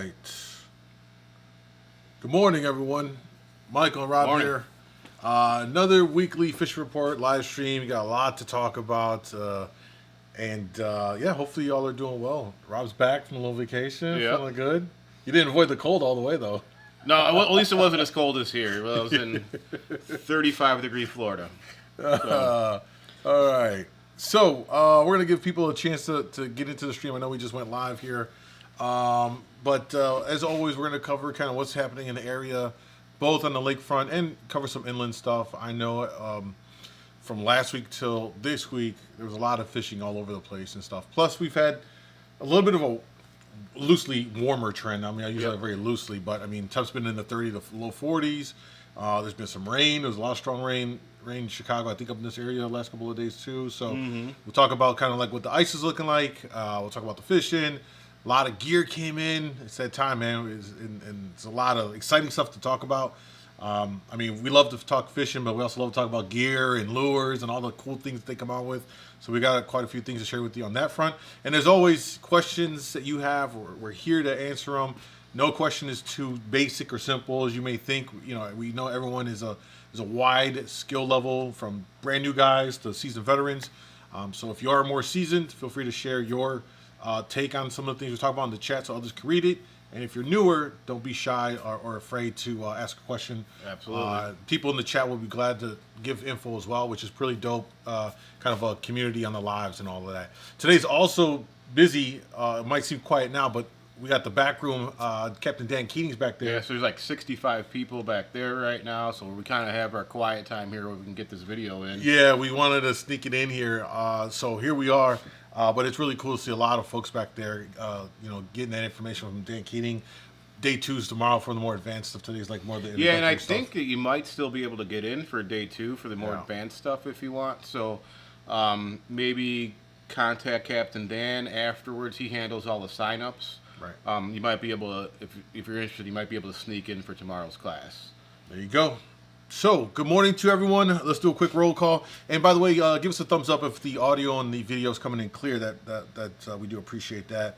right. Good morning, everyone. Michael and Rob Morning. here. Another weekly fish report live stream. We got a lot to talk about. Hopefully y'all are doing well. Rob's back from a little vacation. Yep. Feeling good. You didn't avoid the cold all the way, though. No, at least it wasn't as cold as here. Well, I was in 35-degree Florida. So. All right. So we're going to give people a chance to get into the stream. I know we just went live here. But as always, we're going to cover kind of what's happening in the area, both on the lakefront and cover some inland stuff. I know from last week till this week, there was a lot of fishing all over the place and stuff. Plus, we've had a little bit of a loosely warmer trend. I mean, I use that very loosely, but I mean, temps been in the 30 to low 40s. There's been some rain. There's a lot of strong rain in Chicago, I think, up in this area the last couple of days too. So we'll talk about kind of like what the ice is looking like. We'll talk about the fishing. A lot of gear came in. It's that time, man, and it's a lot of exciting stuff to talk about. I mean, we love to talk fishing, but we also love to talk about gear and lures and all the cool things that they come out with. So we got quite a few things to share with you on that front. And there's always questions that you have. We're here to answer them. No question is too basic or simple as you may think. You know, we know everyone is a wide skill level from brand new guys to seasoned veterans. So if you are more seasoned, feel free to share your take on some of the things we talk about in the chat so others can read it. And if you're newer, don't be shy or afraid to ask a question. Absolutely. People in the chat will be glad to give info as well, which is pretty dope. Kind of a community on the lives and all of that. Today's also busy. It might seem quiet now, but we got the back room. Captain Dan Keating's back there. Yeah, so there's like 65 people back there right now, so we kind of have our quiet time here where we can get this video in. Yeah, we wanted to sneak it in here. So here we are. But it's really cool to see a lot of folks back there, getting that information from Dan Keating. Day 2 is tomorrow for the more advanced stuff. Today's like more of the Yeah, and I stuff. think that you might still be able to get in for day 2 for the more advanced stuff if you want. So maybe contact Captain Dan afterwards. He handles all the signups. Right. You might be able to, if you're interested, you might be able to sneak in for tomorrow's class. There you go. So, good morning to everyone. Let's do a quick roll call. And by the way, give us a thumbs up if the audio and the video is coming in clear. That we do appreciate that.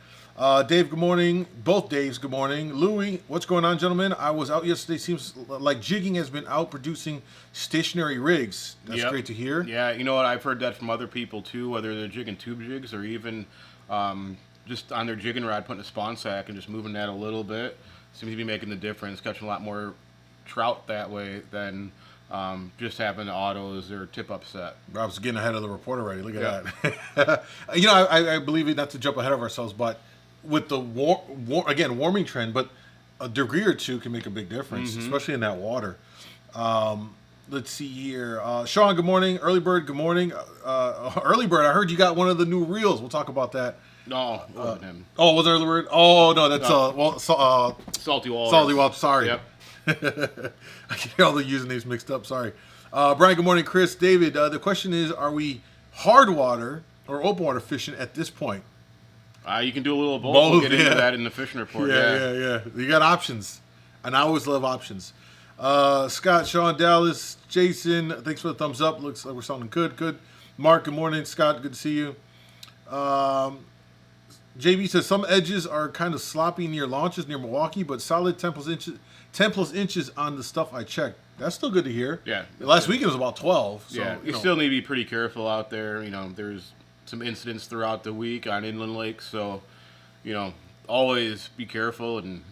Dave, good morning. Both Daves, good morning. Louie, what's going on, gentlemen? I was out yesterday. Seems like jigging has been out producing stationary rigs. That's great to hear. Yeah, you know what? I've heard that from other people too, whether they're jigging tube jigs or even just on their jigging rod, putting a spawn sack and just moving that a little bit. Seems to be making the difference, catching a lot more trout that way than just having autos or tip-up set. Rob's getting ahead of the report already. Look at that. I believe it, not to jump ahead of ourselves, but with the warming trend, but a degree or two can make a big difference, especially in that water. Let's see here. Sean, good morning. Early Bird, good morning. Early Bird, I heard you got one of the new reels. We'll talk about that. No, it wasn't him. Oh, was it Early Bird? Oh, no, that's Salty Walrus. Salty Walrus, sorry. Yep. I get all the usernames mixed up. Sorry. Brian, good morning. Chris, David, the question is, are we hard water or open water fishing at this point? You can do a little of both. Both, We'll get into that in the fishing report. Yeah. You got options. And I always love options. Scott, Sean, Dallas, Jason, thanks for the thumbs up. Looks like we're sounding good. Mark, good morning. Scott, good to see you. JB says some edges are kind of sloppy near launches near Milwaukee, but solid 10 plus inches on the stuff I checked. That's still good to hear. Yeah. Last weekend was about 12. So, yeah, you still need to be pretty careful out there. You know, there's some incidents throughout the week on inland lakes, so, always be careful. And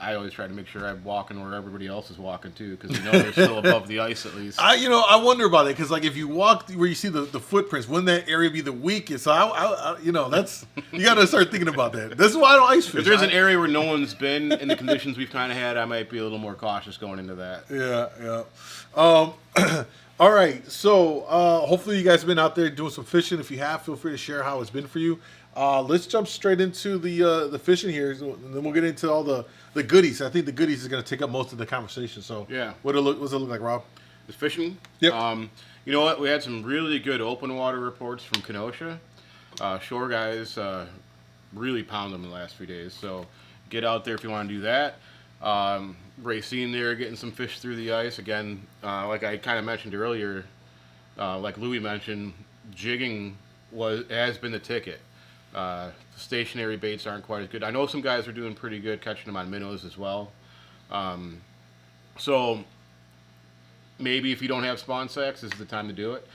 I always try to make sure I'm walking where everybody else is walking too, because they're still above the ice at least. I wonder about it, because like if you walk where you see the footprints, wouldn't that area be the weakest? So that's you got to start thinking about that. This is why I don't ice fish. If there's an area where no one's been in the conditions we've kind of had, I might be a little more cautious going into that. Yeah. All right. So hopefully you guys have been out there doing some fishing. If you have, feel free to share how it's been for you. Let's jump straight into the fishing here, and then we'll get into all the goodies. I think the goodies is going to take up most of the conversation. So yeah, what does it look like, Rob? The fishing. Yep. You know what? We had some really good open water reports from Kenosha. Shore guys really pound them in the last few days. So get out there if you want to do that. Racine there, getting some fish through the ice. Again, like I kind of mentioned earlier, like Louis mentioned, jigging has been the ticket. The stationary baits aren't quite as good. I know some guys are doing pretty good catching them on minnows as well. So maybe if you don't have spawn sacks, this is the time to do it.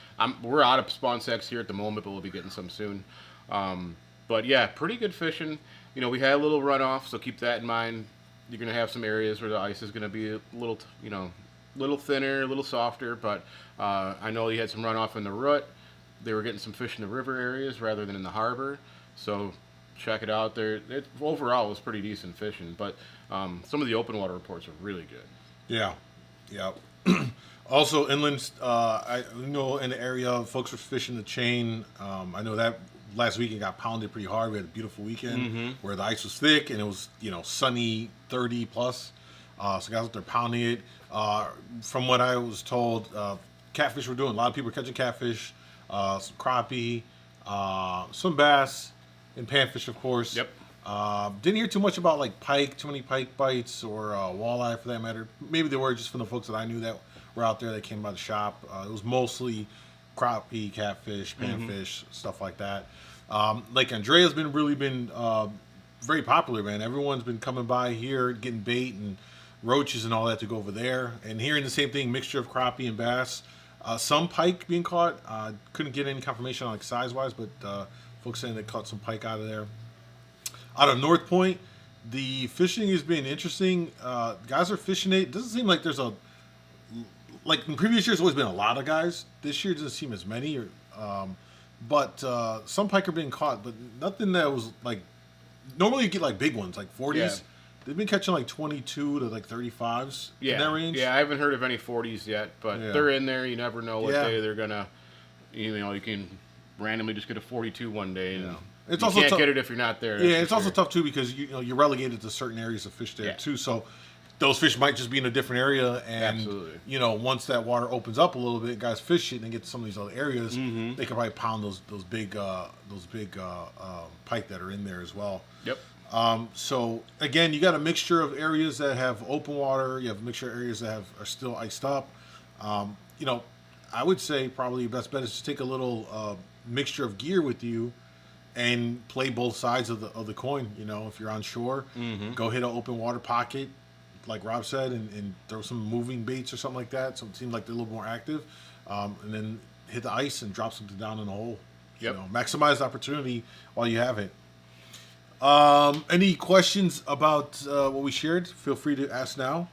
We're out of spawn sacks here at the moment, but we'll be getting some soon. But yeah, pretty good fishing. You know, we had a little runoff, so keep that in mind. You're going to have some areas where the ice is going to be a little, little thinner, a little softer. But I know you had some runoff in the rut. They were getting some fish in the river areas rather than in the harbor. So check it out there. Overall, it was pretty decent fishing. But some of the open water reports are really good. Yeah. Also, inland, I know in the area, folks were fishing the chain. I know that last weekend got pounded pretty hard. We had a beautiful weekend where the ice was thick and it was, sunny 30 plus. So guys out there pounding it. From what I was told, catfish were doing. A lot of people were catching catfish, some crappie, some bass, and panfish, of course. Yep. Didn't hear too much about like pike, too many pike bites, or walleye for that matter. Maybe they were just from the folks that I knew that were out there that came by the shop. It was mostly crappie, catfish, panfish, stuff like that. Lake Andrea's been very popular, man. Everyone's been coming by here, getting bait and roaches and all that to go over there. And hearing the same thing, mixture of crappie and bass. Some pike being caught. Couldn't get any confirmation on like size-wise, but folks saying they caught some pike out of there. Out of North Point, the fishing has been interesting. Guys are fishing it. It doesn't seem like there's like in previous years, there's always been a lot of guys. This year doesn't seem as many. But some pike are being caught, but nothing that was like. Normally you get like big ones, like 40s. Yeah. They've been catching like 22 to like 35s in that range. Yeah, I haven't heard of any 40s yet, but they're in there. You never know what day they're gonna. You can randomly just get a 42 one day, and it's you also can't get it if you're not there. Yeah, it's also tough too because you're relegated to certain areas of fish there too. So those fish might just be in a different area, and absolutely. Once that water opens up a little bit, guys fish it and get to some of these other areas. They can probably pound those big pike that are in there as well. Yep. So again, you got a mixture of areas that have open water. You have a mixture of areas that are still iced up. I would say probably your best bet is to take a little mixture of gear with you and play both sides of the coin. If you're on shore, go hit an open water pocket, like Rob said, and throw some moving baits or something like that. So it seems like they're a little more active, and then hit the ice and drop something down in the hole. Yep. Maximize the opportunity while you have it. Any questions about what we shared? Feel free to ask now.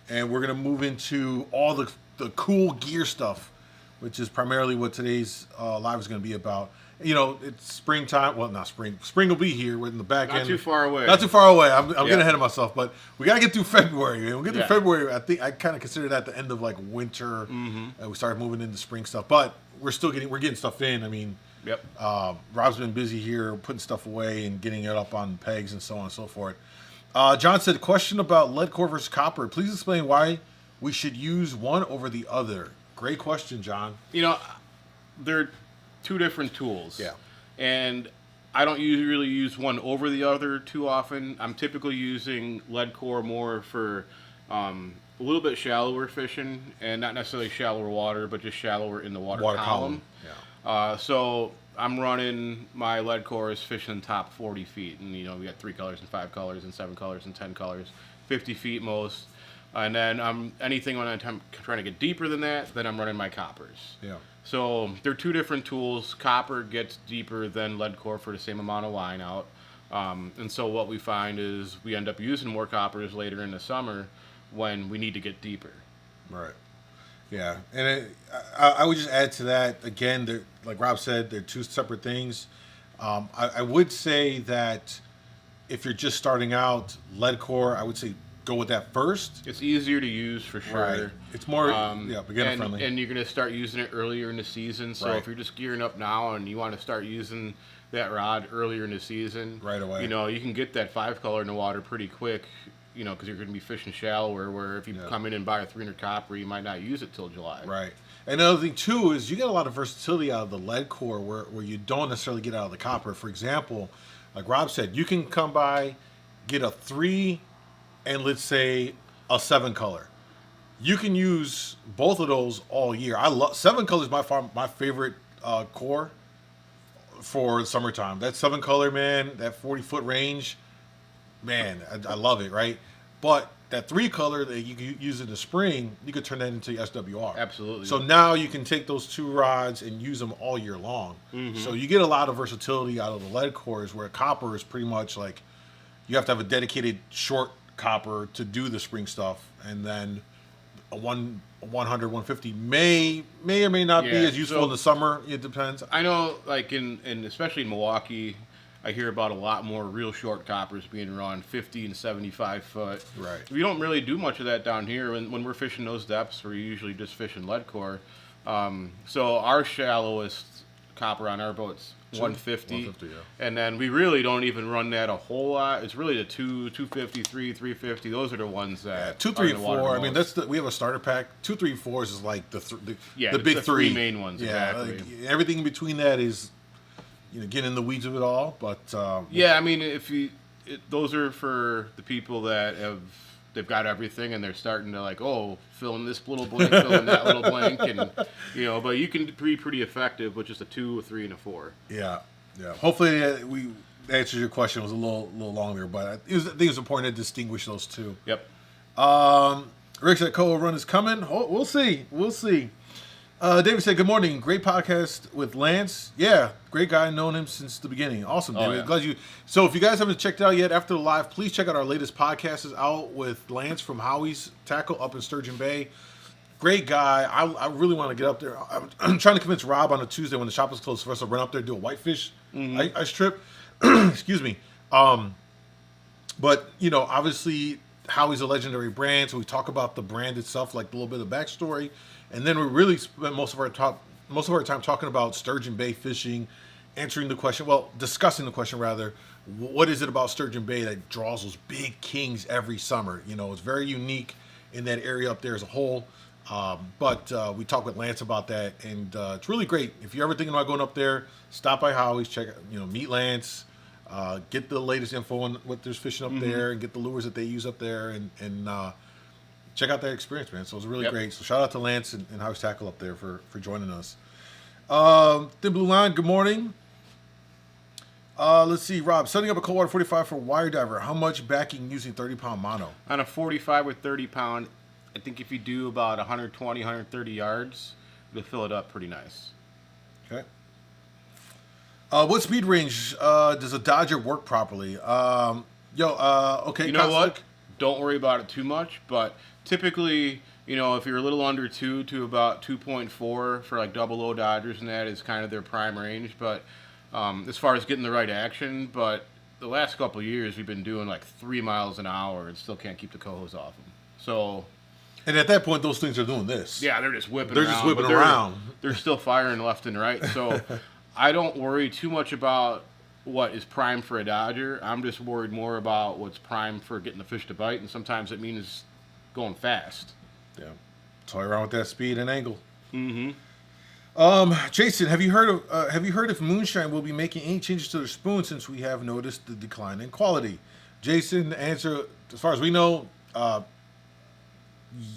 And we're going to move into all the cool gear stuff, which is primarily what today's live is going to be about. It's springtime. Well, not spring. Spring will be here. We're in the back end. Not too far away. Not too far away. I'm getting ahead of myself, but we got to get through February. We'll get through February. I think I kind of consider that the end of like winter. And we started moving into spring stuff, but we're getting stuff in. I mean, Rob's been busy here putting stuff away and getting it up on pegs and so on and so forth. John said, question about lead core versus copper. Please explain why we should use one over the other. Great question, John. They're two different tools. Yeah. And I don't really use one over the other too often. I'm typically using lead core more for a little bit shallower fishing, and not necessarily shallower water, but just shallower in the water column. Yeah. So I'm running my lead cores fishing top 40 feet, and we got 3 colors and 5 colors and 7 colors and 10 colors, 50 feet most. And then anything when I'm trying to get deeper than that, then I'm running my coppers. Yeah. So they're two different tools. Copper gets deeper than lead core for the same amount of line out. And so what we find is we end up using more coppers later in the summer when we need to get deeper. Right. Yeah. And I would just add to that, again, like Rob said, they're two separate things. I would say that if you're just starting out, lead core, I would say go with that first. It's easier to use for sure. Right. It's more beginner friendly. And you're going to start using it earlier in the season. So if you're just gearing up now and you want to start using that rod earlier in the season, right away, you can get that 5 color in the water pretty quick. Because you're going to be fishing shallower. Where if you come in and buy a 300 copper, you might not use it till July. Right. And another thing too is you get a lot of versatility out of the lead core where you don't necessarily get out of the copper. For example, like Rob said, you can come by, get a 3 and let's say a 7 color. You can use both of those all year. I love 7 colors. My favorite core for summertime. That 7-color, man, that 40-foot range, man, I love it, right? But that 3-color that you could use in the spring, you could turn that into SWR. Absolutely. So now you can take those 2 rods and use them all year long. So you get a lot of versatility out of the lead cores, where copper is pretty much like you have to have a dedicated short copper to do the spring stuff, and then a 100, 150 may or may not be as useful in the summer. It depends. I know, like in especially in Milwaukee, I hear about a lot more real short coppers being run, 50 and 75 foot. Right. We don't really do much of that down here. When we're fishing those depths, we're usually just fishing lead core. So our shallowest copper on our boat's 150. 150, yeah. And then we really don't even run that a whole lot. It's really the 253, 350. Those are the ones that 2, 3, and 4. I mean, we have a starter pack. 2, 3, 4s is like the big three main ones. Yeah, Exactly. like, everything in between that is getting in the weeds of it all. But yeah, I mean, those are for the people that they've got everything and they're starting to like, fill in this little blank, fill in that little blank, and but you can be pretty effective with just a 2, a 3, and a 4. Yeah. Hopefully we answered your question. It was a little longer, but I think it's important to distinguish those two. Yep. Rick said Coho run is coming. We'll see. David said, good morning. Great podcast with Lance. Yeah, great guy. Known him since the beginning. Awesome, David. Yeah. Glad you. So if you guys haven't checked it out yet after the live, please check out our latest podcast. Is out with Lance from Howie's Tackle up in Sturgeon Bay. Great guy. I really want to get up there. I'm trying to convince Rob on a Tuesday when the shop is closed for us to run up there and do a whitefish ice trip. Excuse me. But, obviously Howie's a legendary brand, so we talk about the brand itself, like a little bit of backstory. And then we really spent most of our time talking about Sturgeon Bay fishing, discussing the question rather. What is it about Sturgeon Bay that draws those big kings every summer? It's very unique in that area up there as a whole. But we talked with Lance about that, and it's really great. If you're ever thinking about going up there, stop by Howie's, meet Lance, get the latest info on what there's fishing up there, and get the lures that they use up there, and check out that experience, man. So it was really great. So shout out to Lance and Howie's Tackle up there for joining us. Thin Blue Line, good morning. Let's see, Rob, setting up a cold water 45 for wire diver. How much backing using 30-pound mono? On a 45 or 30 pound, I think if you do about 120, 130 yards, you'll fill it up pretty nice. Okay. What speed range does a Dodger work properly? Okay. You know what? Don't worry about it too much, but typically, if you're a little under 2 to about 2.4 for like double O Dodgers, and that is kind of their prime range. But as far as getting the right action, but the last couple of years we've been doing like 3 miles an hour and still can't keep the cohos off them. So. And at that point, those things are doing this. Yeah, they're just whipping. Around. They're still firing left and right. So I don't worry too much about what is prime for a Dodger. I'm just worried more about what's prime for getting the fish to bite, and sometimes it means going fast. Yeah, toy around with that speed and angle. Mm-hmm. Jason, have you heard if Moonshine will be making any changes to their spoon since we have noticed the decline in quality? Jason, the answer, as far as we know,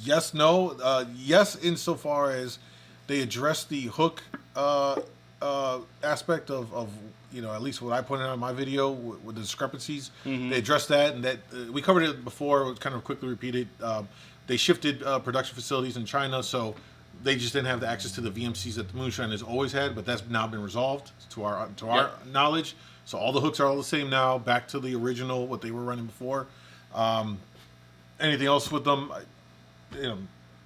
yes, no. Yes, insofar as they address the hook aspect of at least what I pointed out in my video with the discrepancies. They addressed that, and that we covered it before. Kind of quickly repeated. They shifted production facilities in China, so they just didn't have the access to the VMCs that the Moonshine has always had. But that's now been resolved to our knowledge. So all the hooks are all the same now, back to the original what they were running before. Anything else with them?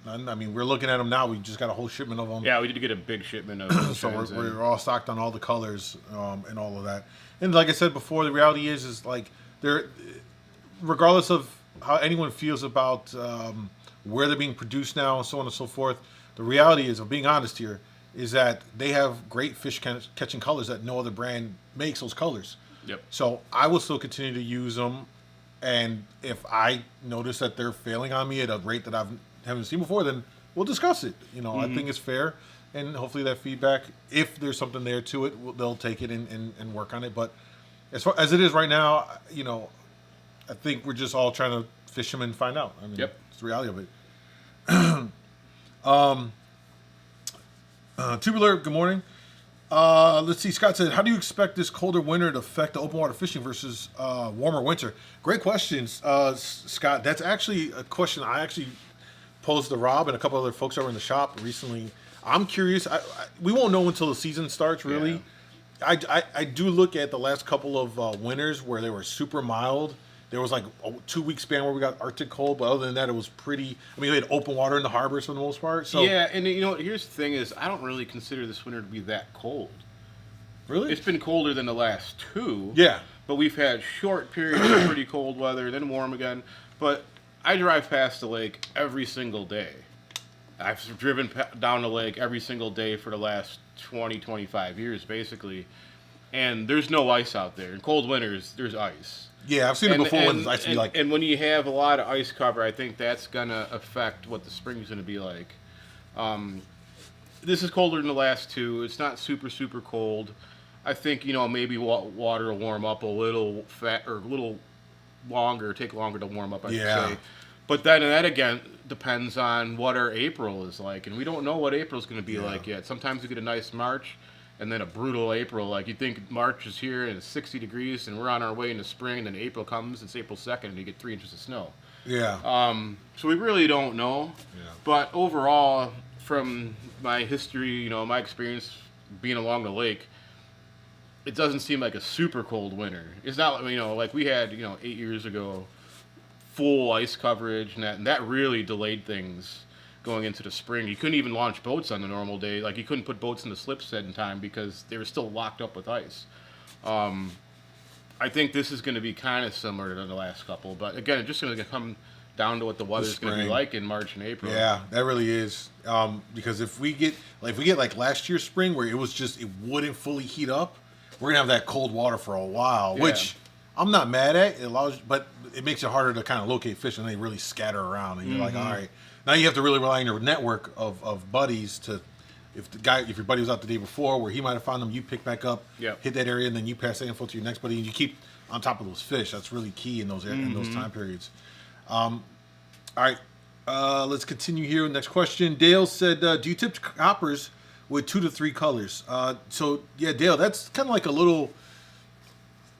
I mean, we're looking at them now. We just got a whole shipment of them. Yeah, we did get a big shipment of them. So we're all stocked on all the colors and all of that. And like I said before, the reality is like they're, regardless of how anyone feels about where they're being produced now and so on and so forth, the reality is, of being honest here, is that they have great fish catching colors that no other brand makes those colors. Yep. So I will still continue to use them, and if I notice that they're failing on me at a rate that I haven't seen before, then we'll discuss it. I think it's fair, and hopefully that feedback, if there's something there to it, they'll take it and work on it. But as far as it is right now, I think we're just all trying to fish them and find out. I mean, it's the reality of it. Tubular, good morning. Let's see. Scott said, "How do you expect this colder winter to affect the open water fishing versus warmer winter?" Great questions, Scott. That's actually a question I actually posed to Rob and a couple other folks over in the shop recently. I'm curious. We won't know until the season starts, really. Yeah. I do look at the last couple of winters where they were super mild. There was like a 2 week span where we got Arctic cold, but other than that, it was pretty. I mean, we had open water in the harbors for the most part. So Yeah, and you know, here's the thing: is I don't really consider this winter to be that cold. really, It's been colder than the last two. yeah, But we've had short periods of pretty cold weather, then warm again. But I drive past the lake every single day. I've driven down the lake every single day for the last 20, 25 years, basically. And there's no ice out there. In cold winters, there's ice. yeah. I've seen it before when it's ice to be like. And when you have a lot of ice cover, I think that's going to affect what the spring's going to be like. This is colder than the last two. It's not super, super cold. I think, you know, maybe water will warm up a little or a little longer, take longer to warm up, I should say. But then that, again, depends on what our April is like. And we don't know what April's going to be like yet. Sometimes we get a nice March and then a brutal April. Like, you think March is here and it's 60 degrees and we're on our way into spring. And then April comes, it's April 2nd, and you get 3 inches of snow. Yeah. So we really don't know. Yeah. But overall, from my history, you know, my experience being along the lake, it doesn't seem like a super cold winter. It's not, you know, like we had, you know, 8 years ago, full ice coverage, and that really delayed things going into the spring. You couldn't even launch boats on the normal day. Like, you couldn't put boats in the slip set in time because they were still locked up with ice. I think this is going to be kind of similar to the last couple, but again, it's just going to come down to what the weather's going to be like in March and April. Yeah, that really is. Because if we get like last year's spring where it wouldn't fully heat up, we're gonna have that cold water for a while, which I'm not mad at. It allows, but it makes it harder to kind of locate fish, and they really scatter around. And you're like, all right, now you have to really rely on your network of buddies to. If your buddy was out the day before, where he might have found them, you pick back up, hit that area, and then you pass that info to your next buddy, and you keep on top of those fish. That's really key in those in those time periods. All right, let's continue here. Next question. Dale said, "Do you tip coppers with 2 to 3 colors?" So yeah, Dale, that's kind of like a little,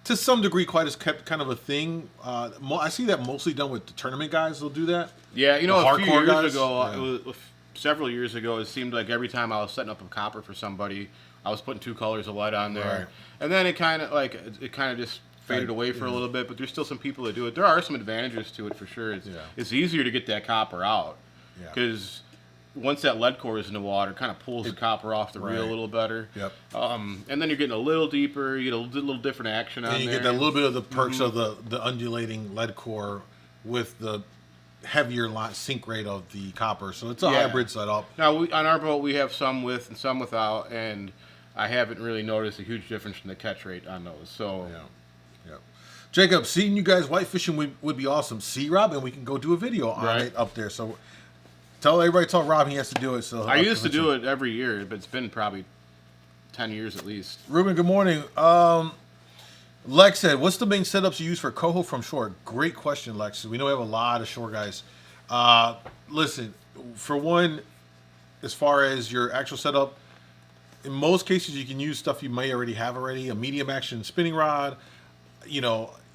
to some degree, quite as kept kind of a thing. I see that mostly done with the tournament guys. They'll do that. Yeah, you know, the a few years guys, ago, several years ago, it seemed like every time I was setting up a copper for somebody, I was putting 2 colors of light on there, Right. and then it kind of just faded away for a little bit. But there's still some people that do it. There are some advantages to it for sure. It's easier to get that copper out because once that lead core is in the water, it kind of pulls the copper off the reel a little better. Yep. And then you're getting a little deeper. You get a little different action on there. And you get that little bit of the perks of the undulating lead core with the heavier sink rate of the copper. So it's a hybrid setup. Now, on our boat, we have some with and some without, and I haven't really noticed a huge difference in the catch rate on those. So, Jacob, seeing you guys white fishing would be awesome. See, Rob, and we can go do a video on it up there. So tell Rob he has to do it. So I used to do it every year, but it's been probably 10 years at least. Ruben, good morning. Lex said, "What's the main setups you use for coho from shore?" Great question, Lex. We know we have a lot of shore guys. Listen, for one, as far as your actual setup, in most cases you can use stuff you may already have a medium action spinning rod,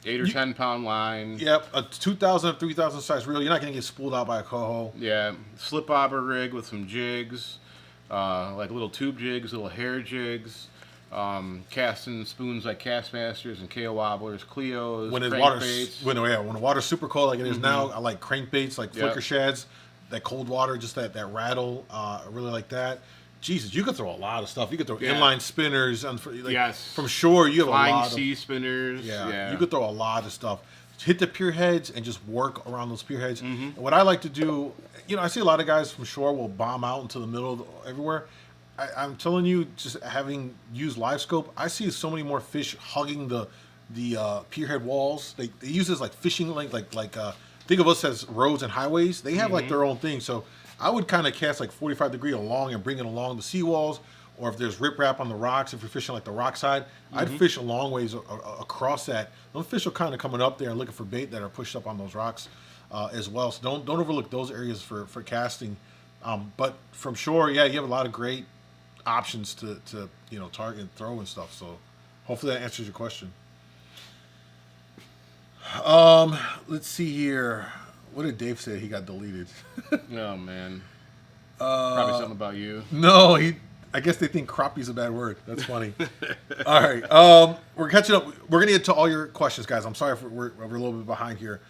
8 or 10 pound line. Yep, a 2,000 or 3,000 size reel. You're not going to get spooled out by a coho. Yeah, slip bobber rig with some jigs, like little tube jigs, little hair jigs, casting spoons like Castmasters and KO wobblers, Cleos, When the water's super cold like it is now, I like crankbaits, like flicker shads, that cold water, just that rattle. I really like that. Jesus, you could throw a lot of stuff. You could throw inline spinners. From shore, you have flying a lot sea spinners. You could throw a lot of stuff. Hit the pier heads and just work around those pier heads. And what I like to do, I see a lot of guys from shore will bomb out into the middle of everywhere. I'm telling you, just having used live scope, I see so many more fish hugging the pier head walls. They use this like fishing link, think of us as roads and highways. They have like their own thing. So I would kind of cast like 45 degree along and bring it along the seawalls, or if there's riprap on the rocks, if you're fishing like the rock side, I'd fish a long ways across that. Those fish are kind of coming up there and looking for bait that are pushed up on those rocks as well. So don't overlook those areas for casting. But from shore, you have a lot of great options to target and throw and stuff. So hopefully that answers your question. Let's see here. What did Dave say? He got deleted. Oh man. Probably something about you. No, I guess they think crappie's a bad word. That's funny. All right. We're catching up. We're gonna get to all your questions, guys. I'm sorry if we're a little bit behind here.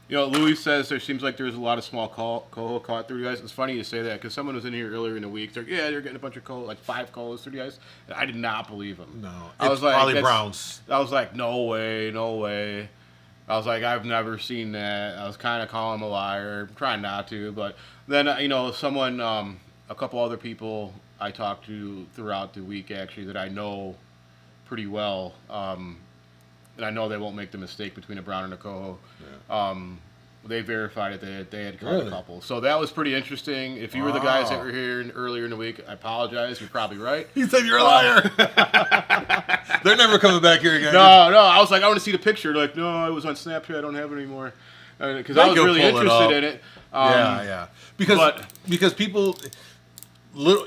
Louis says there seems like there's a lot of small coho caught through the ice. It's funny you say that because someone was in here earlier in the week. They're getting a bunch of coho, like 5 cohos through the ice. And I did not believe them. No, I was like, probably browns. I was like, no way. I was like, I've never seen that. I was kind of calling him a liar, trying not to. But then, someone, a couple other people I talked to throughout the week, actually, that I know pretty well, and I know they won't make the mistake between a brown and a coho. Yeah. They verified it. They had caught a couple. So that was pretty interesting. If you were the guys that were here earlier in the week, I apologize. You're probably right. He said you're a liar. They're never coming back here again. No. I was like, I want to see the picture. They're like, no, it was on Snapchat. I don't have it anymore. Because I was really interested in it. Yeah. Because people,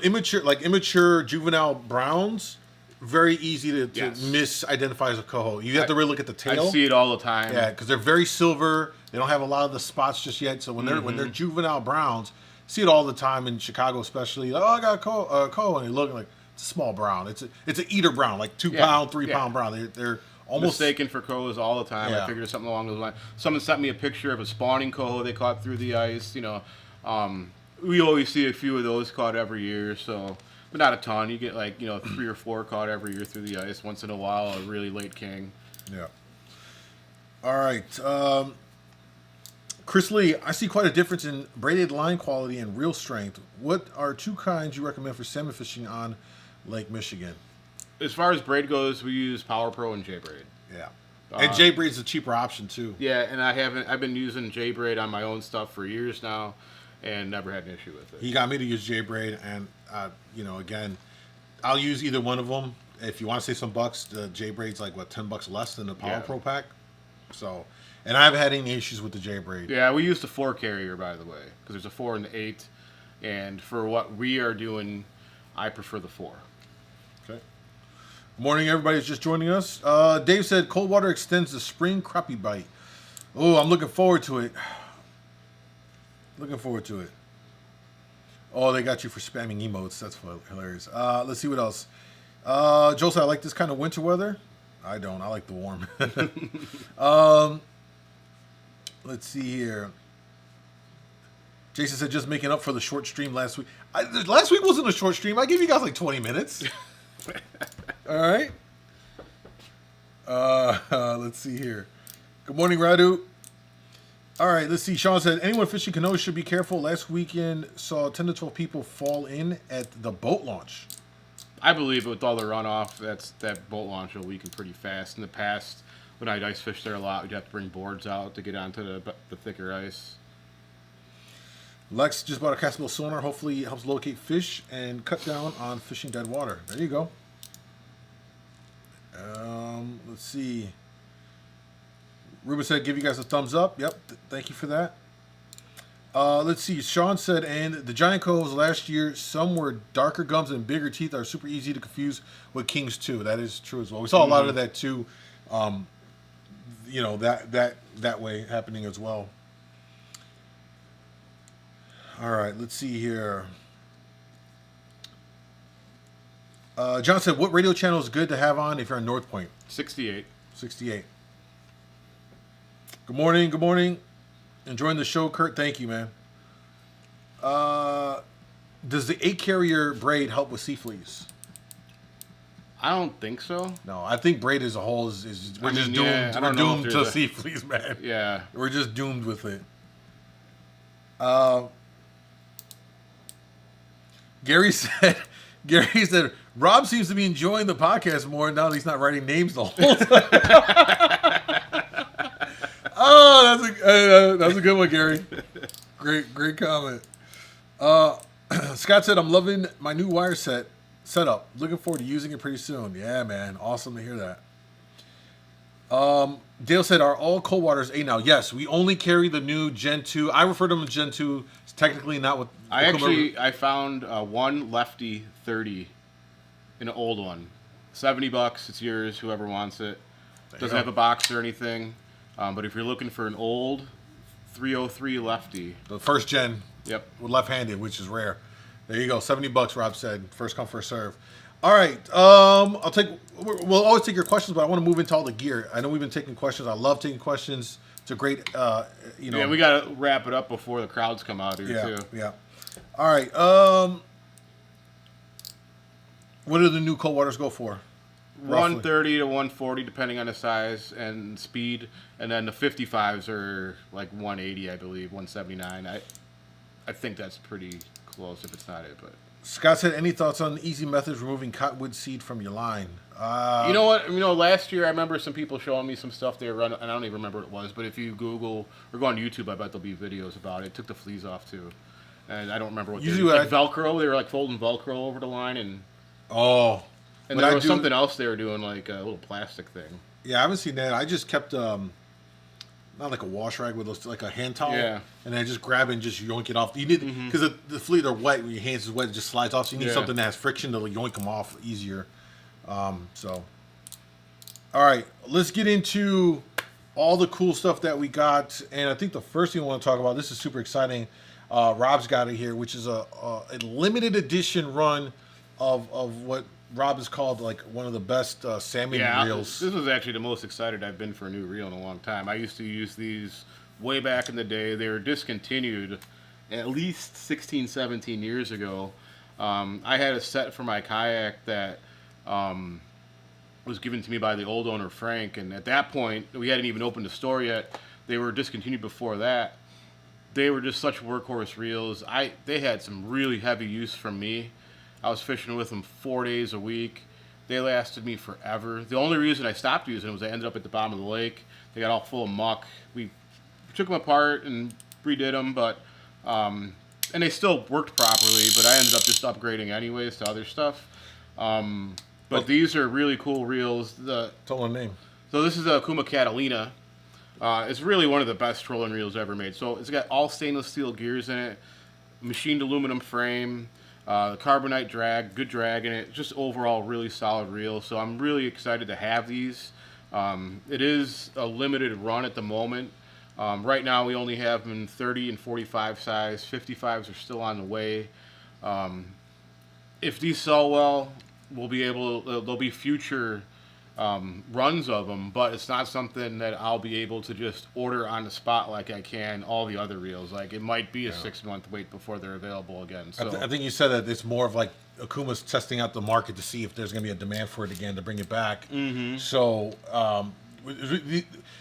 immature juvenile browns, very easy to misidentify as a coho. You have to really look at the tail. I see it all the time. Yeah, because they're very silver. They don't have a lot of the spots just yet. So when they're juvenile browns, see it all the time in Chicago, especially. Like, I got a coho, and they look like it's a small brown. It's an eater brown, like 2 pound, 3 pound brown. They're almost mistaken for cohos all the time. I figured something along those lines. Someone sent me a picture of a spawning coho they caught through the ice. We always see a few of those caught every year, so. But not a ton. You get 3 or 4 caught every year through the ice. Once in a while, a really late king. Yeah. All right. Chris Lee, I see quite a difference in braided line quality and reel strength. What are 2 kinds you recommend for salmon fishing on Lake Michigan? As far as braid goes, we use Power Pro and J-Braid. Yeah. And J-Braid's a cheaper option too. Yeah, and I've been using J-Braid on my own stuff for years now, and never had an issue with it. He got me to use J-Braid, and again, I'll use either one of them. If you want to save some bucks, the J-Braid's like $10 less than the Power Pro pack. So, and I haven't had any issues with the J-Braid. Yeah, we use the 4 carrier, by the way, because there's a 4 and the 8, and for what we are doing, I prefer the 4. Okay. Morning, everybody who's just joining us. Dave said cold water extends the spring crappie bite. Oh, I'm looking forward to it. Oh, they got you for spamming emotes. That's hilarious. Let's see what else. Joel said, I like this kind of winter weather. I don't. I like the warm. Let's see here. Jason said, just making up for the short stream last week. Last week wasn't a short stream. I gave you guys like 20 minutes. All right. Let's see here. Good morning, Radu. All right, let's see. Sean said, anyone fishing canoes should be careful. Last weekend saw 10 to 12 people fall in at the boat launch. I believe with all the runoff, that boat launch will weaken pretty fast. In the past, when I'd ice fish there a lot, we'd have to bring boards out to get onto the thicker ice. Lex just bought a castable sonar. Hopefully it helps locate fish and cut down on fishing dead water. There you go. Let's see. Ruben said, give you guys a thumbs up. Yep, thank you for that. Let's see. Sean said, and the giant cohos last year, some were darker gums and bigger teeth are super easy to confuse with kings too. That is true as well. We saw a lot of that too. That way happening as well. All right, let's see here. John said, what radio channel is good to have on if you're on North Point? 68. 68. Good morning. Enjoying the show, Kurt. Thank you, man. Does the 8 carrier braid help with sea fleas? I don't think so. No, I think braid as a whole is we're just doomed. Yeah, we're doomed to sea fleas, man. Yeah, we're just doomed with it. Gary said, Rob seems to be enjoying the podcast more now that he's not writing names the whole time. Oh, that's a good one, Gary. Great comment. Scott said, I'm loving my new wire setup. Looking forward to using it pretty soon. Yeah, man. Awesome to hear that. Dale said, "Are all cold waters A now?" Yes, we only carry the new Gen 2. I refer to them as Gen 2. It's technically not what I found one lefty 30 in an old one. $70. It's yours. Whoever wants it. Doesn't have a box or anything. But if you're looking for an old 303 lefty, the first gen. Yep. With left-handed, which is rare. There you go. $70. Rob said, first come first serve. All right. We'll always take your questions, but I want to move into all the gear. I know we've been taking questions. I love taking questions. It's a great, Yeah, we got to wrap it up before the crowds come out here too. Yeah. All right. What do the new cold waters go for? 130 to 140, depending on the size and speed, and then the 55s are like 180, I believe, 179. I think that's pretty close if it's not it, but. Scott said, "Any thoughts on easy methods removing cottonwood seed from your line?" You know what? Last year I remember some people showing me some stuff they were running, and I don't even remember what it was. But if you Google or go on YouTube, I bet there'll be videos about it. It took the fleas off too, and I don't remember what. Usually, like Velcro, they were like folding Velcro over the line, and there was something else they were doing, like a little plastic thing. Yeah, I haven't seen that. I just kept not like a wash rag with like a hand towel. Yeah. And then just grab it and just yoink it off. You need because the fleas are wet. When your hands is wet, it just slides off. So you need something that has friction to yoink them off easier. All right, let's get into all the cool stuff that we got. And I think the first thing I want to talk about, this is super exciting. Rob's got it here, which is a limited edition run of what Rob has called like one of the best salmon reels. This was actually the most excited I've been for a new reel in a long time. I used to use these way back in the day. They were discontinued at least 16, 17 years ago. I had a set for my kayak that was given to me by the old owner, Frank, and at that point, we hadn't even opened the store yet. They were discontinued before that. They were just such workhorse reels. They had some really heavy use from me. I was fishing with them 4 days a week. They lasted me forever. The only reason I stopped using them was I ended up at the bottom of the lake. They got all full of muck. We took them apart and redid them, and they still worked properly, but I ended up just upgrading anyways to other stuff. But these are really cool reels. Tell them name. So this is a Kuma Catalina. It's really one of the best trolling reels ever made. So it's got all stainless steel gears in it, machined aluminum frame, carbonite drag, good drag in it. Just overall really solid reel. So I'm really excited to have these. It is a limited run at the moment. Right now we only have them in 30 and 45 size. 55s are still on the way. If these sell well, there'll be future runs of them, but it's not something that I'll be able to just order on the spot like I can all the other reels. Like it might be a 6-month wait before they're available again. So I think you said that it's more of like Akuma's testing out the market to see if there's going to be a demand for it again to bring it back. So,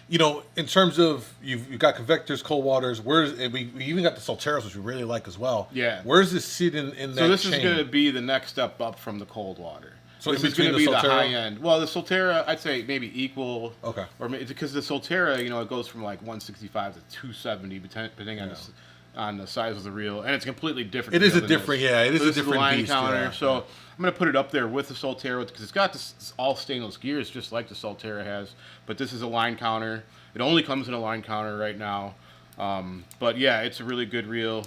in terms of you've got convectors, cold waters. We even got the Solteros, which we really like as well. Yeah. Where's this sit in that? So this chain? is going to be the next step up from the cold water. So this is going to be the high end. Well, the Soltera, I'd say maybe equal. Okay. Or because the Soltera, it goes from like 165 to 270, depending on the size of the reel, and it's completely different. It is a different, it is a different line beast, counter. yeah. So I'm going to put it up there with the Soltera because it's got this all stainless gears, just like the Soltera has. But this is a line counter. It only comes in a line counter right now. But yeah, it's a really good reel.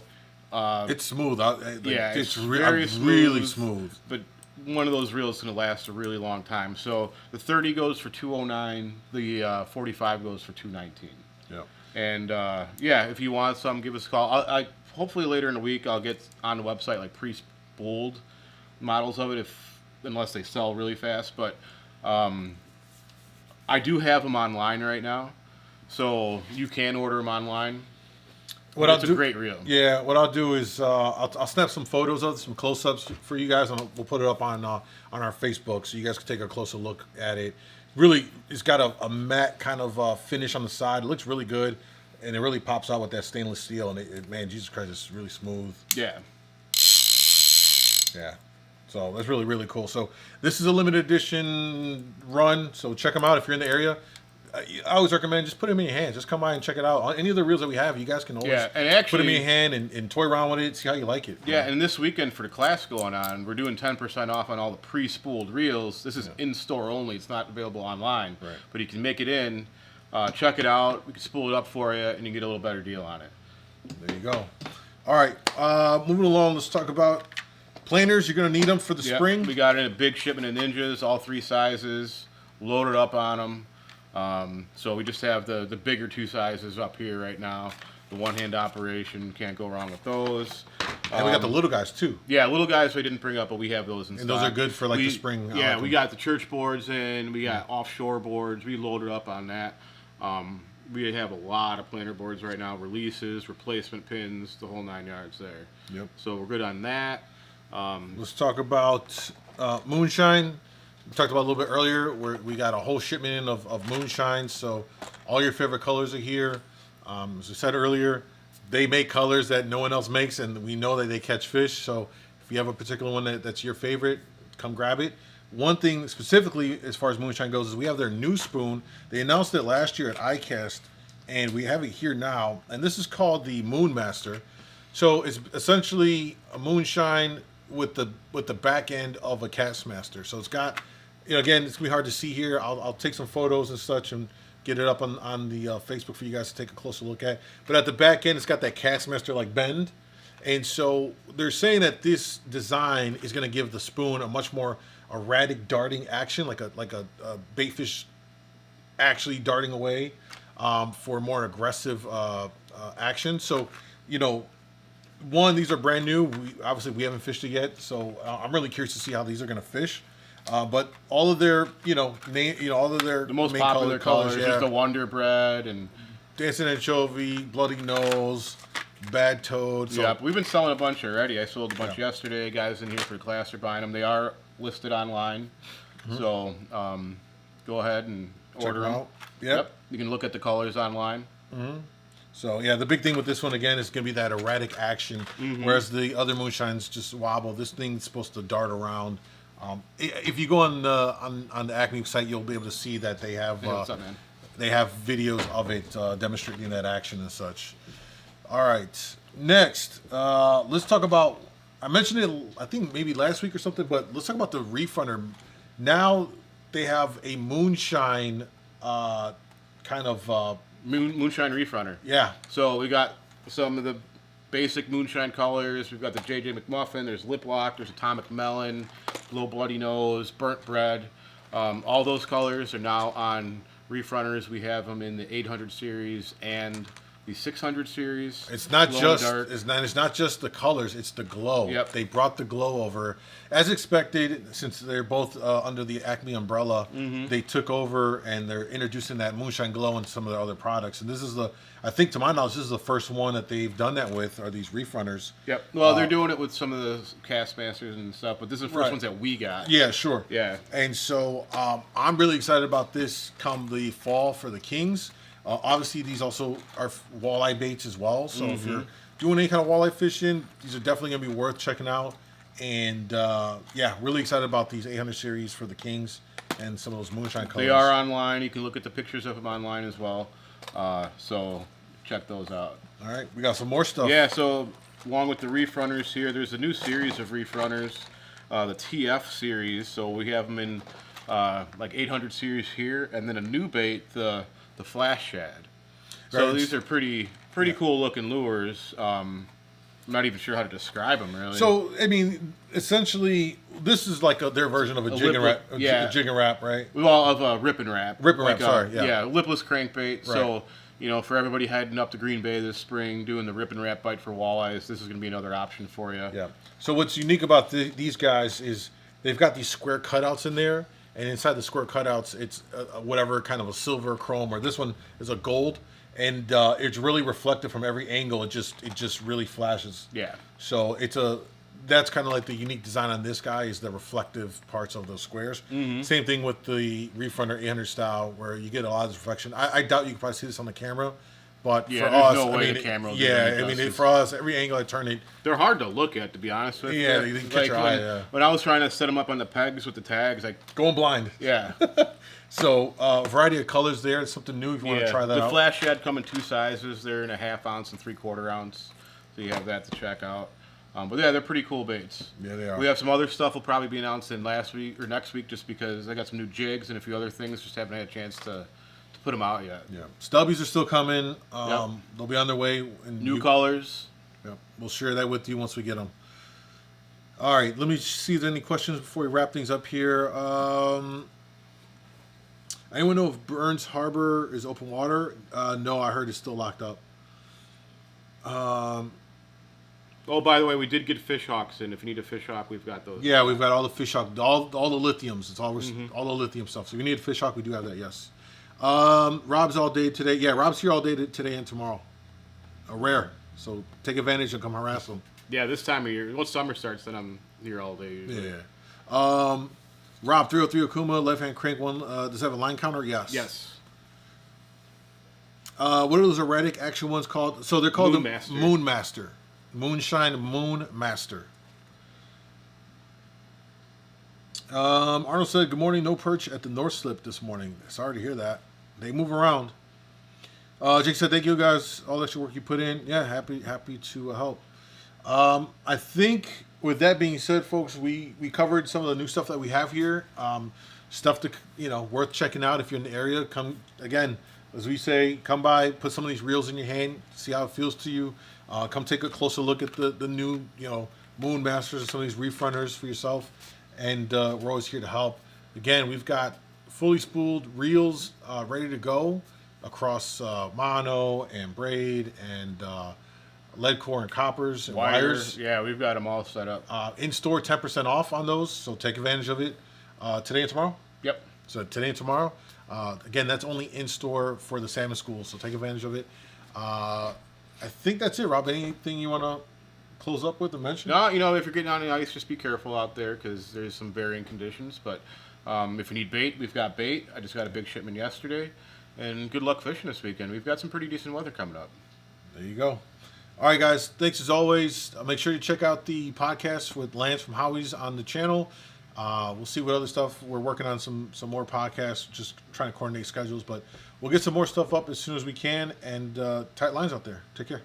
It's smooth. It's very really smooth. But one of those reels is going to last a really long time. So the 30 goes for $209. The 45 goes for $219. Yeah. And if you want some, give us a call. I hopefully later in the week I'll get on the website like pre-spooled models of it, unless they sell really fast. But I do have them online right now, so you can order them online. It's a great reel. Yeah, what I'll do is I'll snap some photos of some close-ups for you guys, and we'll put it up on our Facebook so you guys can take a closer look at it. Really, it's got a matte kind of finish on the side. It looks really good, and it really pops out with that stainless steel. And man, Jesus Christ, it's really smooth. Yeah. Yeah. So that's really, really cool. So this is a limited edition run. So check them out if you're in the area. I always recommend just put them in your hand. Just come by and check it out. On any of the reels that we have, you guys can always and actually, put them in your hand and toy around with it, see how you like it. Yeah, and this weekend for the class going on, we're doing 10% off on all the pre-spooled reels. This is in-store only. It's not available online. Right. But you can make it in, check it out. We can spool it up for you, and you can get a little better deal on it. There you go. All right, moving along, let's talk about planers. You're going to need them for the spring. We got in a big shipment of Ninjas, all 3 sizes, loaded up on them. So we just have the bigger 2 sizes up here right now. The one-hand operation, can't go wrong with those. And we got the little guys too. Yeah, little guys we didn't bring up, but we have those in stock. And those are good for like the spring. Yeah, we got the church boards in. We got offshore boards. We loaded up on that. We have a lot of planer boards right now, releases, replacement pins, the whole 9 yards there. Yep. So we're good on that. Let's talk about moonshine. We talked about a little bit earlier where we got a whole shipment in of moonshine. So all your favorite colors are here. As I said earlier, they make colors that no one else makes, and we know that they catch fish. So if you have a particular one that's your favorite, come grab it. One thing specifically as far as moonshine goes is we have their new spoon. They announced it last year at ICAST, and we have it here now. And this is called the Moon Master. So it's essentially a moonshine with the back end of a Castmaster. So it's got, again, it's gonna be hard to see here. I'll take some photos and such and get it up on the Facebook for you guys to take a closer look at. But at the back end, it's got that Castmaster like bend. And so they're saying that this design is going to give the spoon a much more erratic darting action, like a bait fish actually darting away for more aggressive action. So, one, these are brand new. Obviously we haven't fished it yet, so I'm really curious to see how these are going to fish. But all of their, all of their the most main popular colors, yeah. just the Wonder Bread and Dancing Anchovy, Bloody Nose, Bad Toad. So. Yeah, we've been selling a bunch already. I sold a bunch yesterday. Guys in here for the class are buying them. They are listed online, so go ahead and order them. Out. Yep. You can look at the colors online. So yeah, the big thing with this one again is going to be that erratic action, whereas the other moonshines just wobble. This thing's supposed to dart around. If you go on the Acme site, you'll be able to see that they have What's up, man? they have videos of it demonstrating that action and such. All right, next let's talk about. I mentioned it, I think maybe last week or something, but let's talk about the Reef Runner. Now they have a moonshine kind of Moonshine Reef Runner. yeah. So we got some of the basic moonshine colors. We've got the JJ McMuffin. There's Lip Lock. There's Atomic Melon, Little Bloody Nose, Burnt Bread. All those colors are now on Reef Runners. We have them in the 800 series and the 600 series. It's not glow just dark. it's not just the colors; it's the glow. Yep. They brought the glow over, as expected. Since they're both under the Acme umbrella, they took over and they're introducing that moonshine glow in some of their other products. And this is I think to my knowledge, this is the first one that they've done that with. Are these Reef Runners? Yep. Well, they're doing it with some of the Castmasters and stuff, but this is the first Right. ones that we got. Yeah, sure. Yeah. And so I'm really excited about this come the fall for the Kings. Obviously, these also are walleye baits as well. So if you're doing any kind of walleye fishing, these are definitely going to be worth checking out. And yeah, really excited about these 800 series for the Kings and some of those moonshine colors. They are online. You can look at the pictures of them online as well. So check those out. All right, we got some more stuff. Yeah, so along with the Reef Runners here, there's a new series of Reef Runners, the TF series. So we have them in like 800 series here, and then a new bait, the Flash Shad. So Right. these are pretty cool looking lures. I'm not even sure how to describe them really. So I mean, essentially, this is like their version of a jig and wrap. yeah. A jig and wrap, right? Well, of a rip and wrap. Rip and wrap, sorry, yeah. Yeah, lipless crankbait. So, for everybody heading up to Green Bay this spring, doing the rip and wrap bite for walleyes, this is going to be another option for you. Yeah. So what's unique about these guys is they've got these square cutouts in there, and inside the square cutouts, it's whatever kind of a silver, chrome, or this one is a gold, and it's really reflective from every angle. It just really flashes. Yeah. So that's kind of like the unique design on this guy is the reflective parts of those squares. Same thing with the Reef Runner 800 style, where you get a lot of this reflection. I doubt you can probably see this on the camera, But Yeah, for there's us, no I way mean, the camera will do yeah, any I mean, justice. for us, every angle I turn it, They're hard to look at, to be honest with Yeah, you. they can catch your eye, yeah. When I was trying to set them up on the pegs with the tags, going blind. yeah. So, variety of colors there. It's something new if you want to try that the out. flash shad come in 2 sizes. They're in a 1/2 ounce and 3/4 ounce. So you have that to check out. But yeah, they're pretty cool baits. Yeah, they are. We have some other stuff will probably be announced in last week or next week, just because I got some new jigs and a few other things. Just haven't had a chance to put them out yet. Yeah, stubbies are still coming. Yep. They'll be on their way. And New colors. Yep. We'll share that with you once we get them. All right, let me see if there's any questions before we wrap things up here. Anyone know if Burns Harbor is open water? No, I heard it's still locked up. Oh, by the way, we did get fish hawks in. If you need a fish hawk, we've got those. Yeah, we've got all the fish hawk, all the lithiums. It's all all the lithium stuff. So if you need a fish hawk, we do have that. Yes. Rob's all day today. Yeah, Rob's here all day today and tomorrow. Rare. So take advantage and come harass them. Yeah, this time of year. Once summer starts, then I'm here all day usually. Yeah. Rob, 303 Okuma, left-hand crank one. Does it have a line counter? Yes. Yes. What are those erratic action ones called? So they're called Moon the Master. Moon Master. Moonshine Moon Master. Arnold said, good morning, no perch at the North Slip this morning. Sorry to hear that. They move around. Jake said, thank you guys, all the extra work you put in. Yeah, happy to help. I think with that being said, folks, we covered some of the new stuff that we have here. Stuff to, worth checking out if you're in the area. Come, again, as we say, come by, put some of these reels in your hand, see how it feels to you. Come take a closer look at the new, Moon Masters and some of these reef runners for yourself. And we're always here to help. Again, we've got fully spooled reels ready to go across mono and braid and lead core and coppers and wires. Yeah, we've got them all set up. In-store 10% off on those, so take advantage of it today and tomorrow. Yep. So today and tomorrow. Again, that's only in-store for the salmon school, so take advantage of it. I think that's it, Rob. Anything you want to close up with or mention? No, if you're getting on the ice, just be careful out there because there's some varying conditions. But if you need bait, we've got bait. I just got a big shipment yesterday. And good luck fishing this weekend. We've got some pretty decent weather coming up. There you go. All right, guys. Thanks as always. Make sure you check out the podcast with Lance from Howie's on the channel. We'll see what other stuff. We're working on some more podcasts, just trying to coordinate schedules. But we'll get some more stuff up as soon as we can. And tight lines out there. Take care.